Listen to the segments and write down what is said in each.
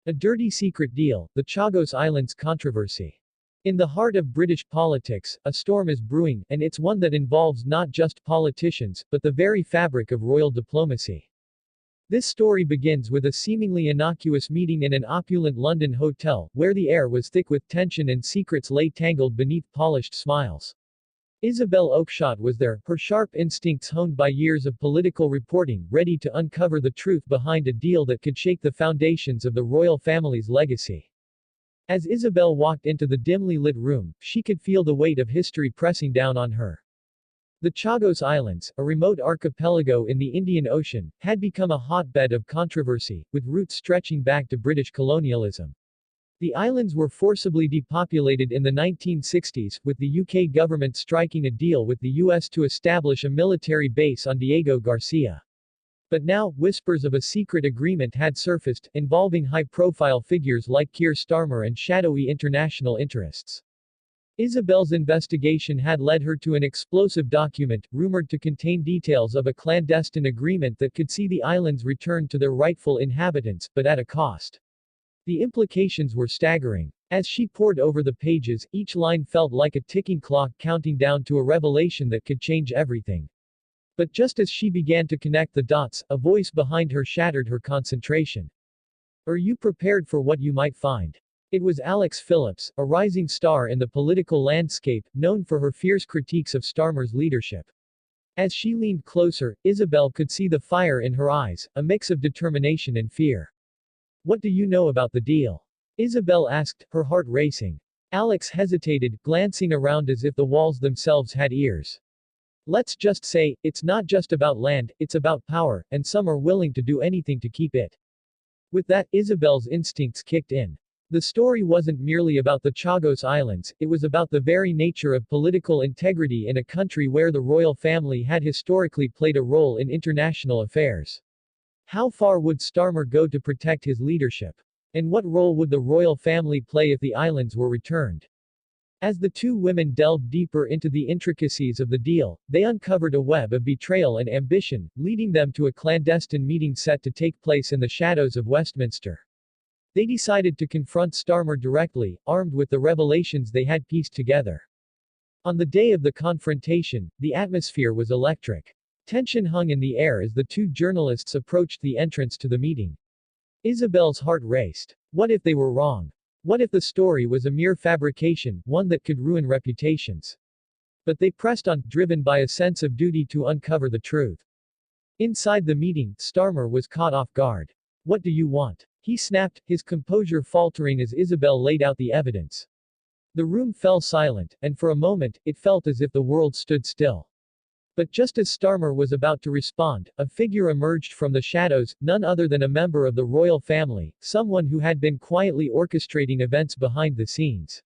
A dirty secret deal, the Chagos Islands controversy. In the heart of British politics, a storm is brewing, and it's one that involves not just politicians, but the very fabric of royal diplomacy. This story begins with a seemingly innocuous meeting in an opulent London hotel, where the air was thick with tension and secrets lay tangled beneath polished smiles. Isabel Oakeshott was there, her sharp instincts honed by years of political reporting, ready to uncover the truth behind a deal that could shake the foundations of the royal family's legacy. As Isabel walked into the dimly lit room, she could feel the weight of history pressing down on her. The Chagos Islands, a remote archipelago in the Indian Ocean, had become a hotbed of controversy, with roots stretching back to British colonialism. The islands were forcibly depopulated in the 1960s, with the UK government striking a deal with the US to establish a military base on Diego Garcia. But now, whispers of a secret agreement had surfaced, involving high-profile figures like Keir Starmer and shadowy international interests. Isabel's investigation had led her to an explosive document, rumored to contain details of a clandestine agreement that could see the islands returned to their rightful inhabitants, but at a cost. The implications were staggering. As she pored over the pages, each line felt like a ticking clock counting down to a revelation that could change everything. But just as she began to connect the dots, a voice behind her shattered her concentration. "Are you prepared for what you might find?" It was Phillips, a rising star in the political landscape, known for her fierce critiques of Starmer's leadership. As she leaned closer, Isabel could see the fire in her eyes, a mix of determination and fear. "What do you know about the deal?" Isabel asked, her heart racing. Alex hesitated, glancing around as if the walls themselves had ears. "Let's just say, it's not just about land, it's about power, and some are willing to do anything to keep it." With that, Isabel's instincts kicked in. The story wasn't merely about the Chagos Islands, it was about the very nature of political integrity in a country where the royal family had historically played a role in international affairs. How far would Starmer go to protect his leadership? And what role would the royal family play if the islands were returned? As the two women delved deeper into the intricacies of the deal, they uncovered a web of betrayal and ambition, leading them to a clandestine meeting set to take place in the shadows of Westminster. They decided to confront Starmer directly, armed with the revelations they had pieced together. On the day of the confrontation, the atmosphere was electric. Tension hung in the air as the two journalists approached the entrance to the meeting. Isabel's heart raced. What if they were wrong? What if the story was a mere fabrication, one that could ruin reputations? But they pressed on, driven by a sense of duty to uncover the truth. Inside the meeting, Starmer was caught off guard. "What do you want?" he snapped, his composure faltering as Isabel laid out the evidence. The room fell silent, and for a moment, it felt as if the world stood still. But just as Starmer was about to respond, a figure emerged from the shadows, none other than a member of the royal family, someone who had been quietly orchestrating events behind the scenes.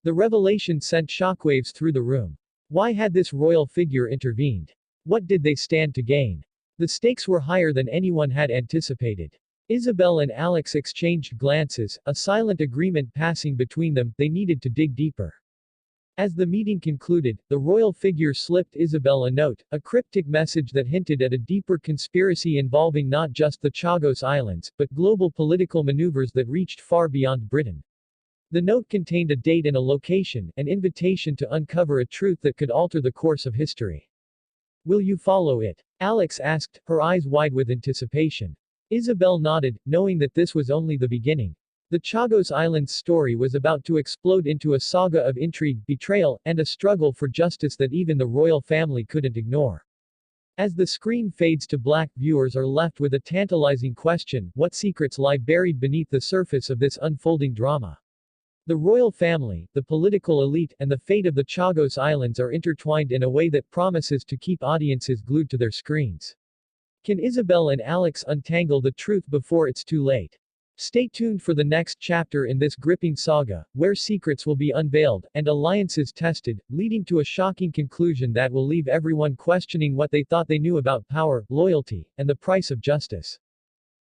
The revelation sent shockwaves through the room. Why had this royal figure intervened? What did they stand to gain? The stakes were higher than anyone had anticipated. Isabel and Alex exchanged glances, a silent agreement passing between them. They needed to dig deeper. As the meeting concluded, the royal figure slipped Isabel a note, a cryptic message that hinted at a deeper conspiracy involving not just the Chagos Islands, but global political maneuvers that reached far beyond Britain. The note contained a date and a location, an invitation to uncover a truth that could alter the course of history. "Will you follow it?" Alex asked, her eyes wide with anticipation. Isabel nodded, knowing that this was only the beginning. The Chagos Islands story was about to explode into a saga of intrigue, betrayal, and a struggle for justice that even the royal family couldn't ignore. As the screen fades to black, viewers are left with a tantalizing question: what secrets lie buried beneath the surface of this unfolding drama? The royal family, the political elite, and the fate of the Chagos Islands are intertwined in a way that promises to keep audiences glued to their screens. Can Isabel and Alex untangle the truth before it's too late? Stay tuned for the next chapter in this gripping saga, where secrets will be unveiled, and alliances tested, leading to a shocking conclusion that will leave everyone questioning what they thought they knew about power, loyalty, and the price of justice.